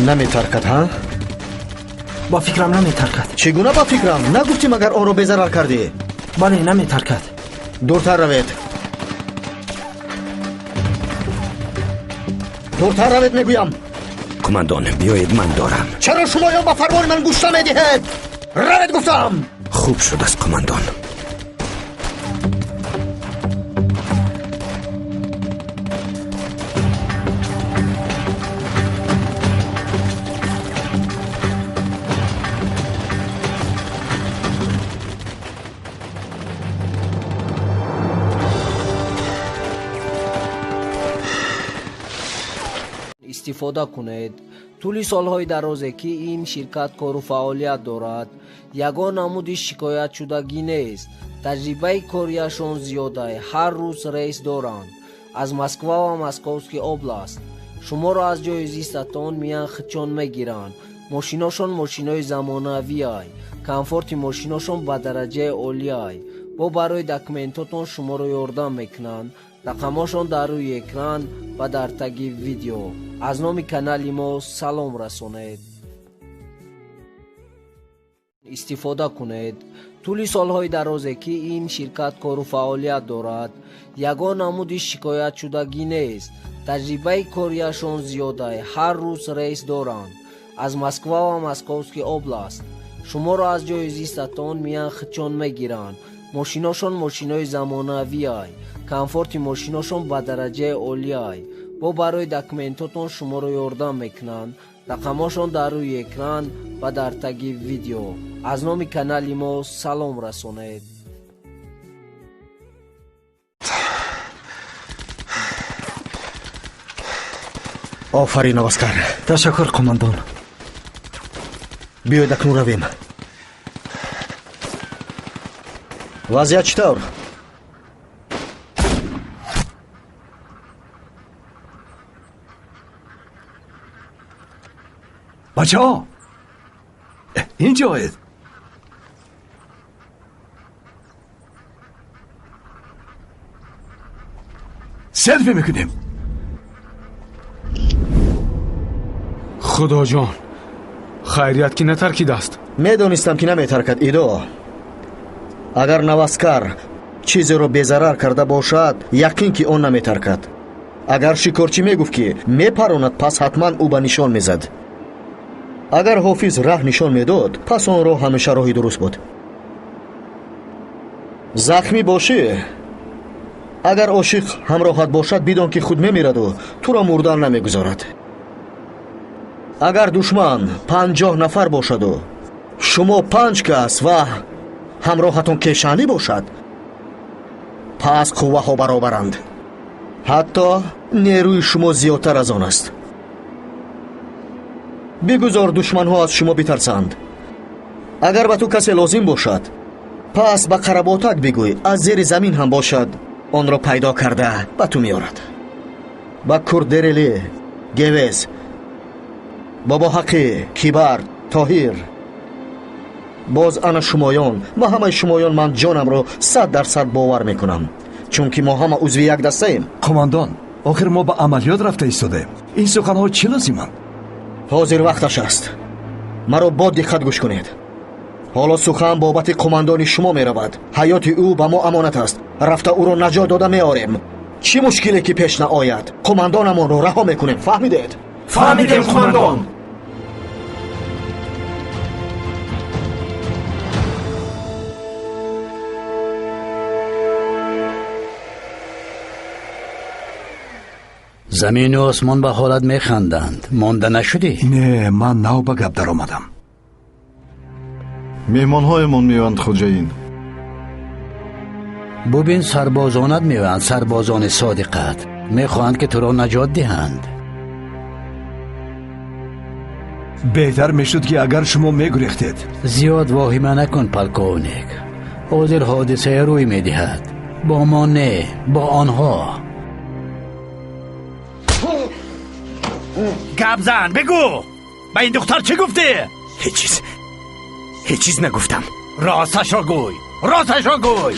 наметаркад ҳа? با فکرم نمیترکد. چی گونه با فکرم؟ نگفتی مگر آن رو بزرار کردی؟ بله نمیترکد. دورتر روید. دورتر روید میگویم. کماندان بیایید من دارم. چرا شما یا با فرمان من گوش نمیدهید؟ روید گفتم. خوب شد است کماندان. استفاده کنید. طول سالهای درازه که این شرکت کار و فعالیت دارد، یگان نمود شکایت شدگی نیست. تجربه کاریشان زیاده. هر روز ریس دارند از مسکو و مسکوسکی اوبلاست. شما را از جای زیستتان میان خدشان میگیرند. ماشیناشان ماشینای زمانوی ای. کمفورت ماشیناشان به درجه عالی ای. با برای دکمنتاتون شما را یاردم میکنند. رقماشان در روی اکران و در تگ ویدیو. از نام کانال ما سلام رسانید. استفاده کنید. طول سالهای درازه که این شرکت کار و فعالیت دارد، یگان نمود شکایت شدگی نیست. تجربه کاریشان زیاده. هر روز ریس دارند از مسکو و مسکوسکی اوبلاست. شما را از جای زیستتان میان خدشان میگیرند. ماشیناشان ماشینای زمانوی ای. کمفورت ماشیناشان به درجه عالی ای. با برای دکمنتاتون شما را یاردم میکنند. رقماشان در روی اکران و در تگ ویدیو. از نام کانال ما سلام رسانید. آفرین آواسکر. تشکر قماندان. بیاید اکنون رویم. وضعیت چطور؟ بچه ها اینجاید. سلفی میکنیم. خدا جان خیریت که نترکید است. میدونستم که نمیترکد ایدو. اگر نواسکر چیزی رو بیزرار کرده باشد یقین که اون نمیترکد. اگر شکارچی میگفت که میپراند پس حتما او به نشان میزد. اگر حافظ راه نشان میداد پس اون راه همیشه راهی درست بود. زخمی باشی اگر عاشق همراهت باشد بدان که خود میمیرد و تو را مردن نمیگذارد. اگر دشمن 50 نفر باشد و شما 5 کس و همراهتون کشانی باشد پس قوه ها برابرند. حتی نیروی شما زیادتر از آن است. بگذار دشمن ها از شما بترسند. اگر به تو کسی لازم باشد پس به قرباتک بگوی از زیر زمین هم باشد آن را پیدا کرده به تو میارد. با کردرلی، گویز، بابا حقی، کیبر، تاهیر، باز انا شمایان و همه شمایان من جانم را 100% باور میکنم چون که ما همه عضو یک دسته ایم. قماندان آخر ما به عملیات رفته ایستاده. این سخنها چی لازمند؟ حاضر وقتش است. مرا با دقت گوش کنید. حالا سخن بابت قماندان شما می رود. حیات او به ما امانت است. رفته او را نجات داده می آریم. چی مشکلی که پیش نآید قماندانمان را رها میکنیم. فهمیدید؟ فهمیدیم قماندان. زمین و آسمان به حالت میخندند. مانده نشدی؟ نه من نو به گپ در آمدم. مهمانهایمان میوند خوجاین. ببین سربازانت میوند. سربازان صادقت میخواهند که تو را نجات دهند. بهتر میشد که اگر شما میگریختید. زیاد واهمه نکن پلکونیک. حاضر حادثه روی میدهد. با ما نه، با آنها. گپ زن بگو. به این دختر چه گفتی؟ هیچ چیز نگفتم. راستش را گوی. راستش را گوی.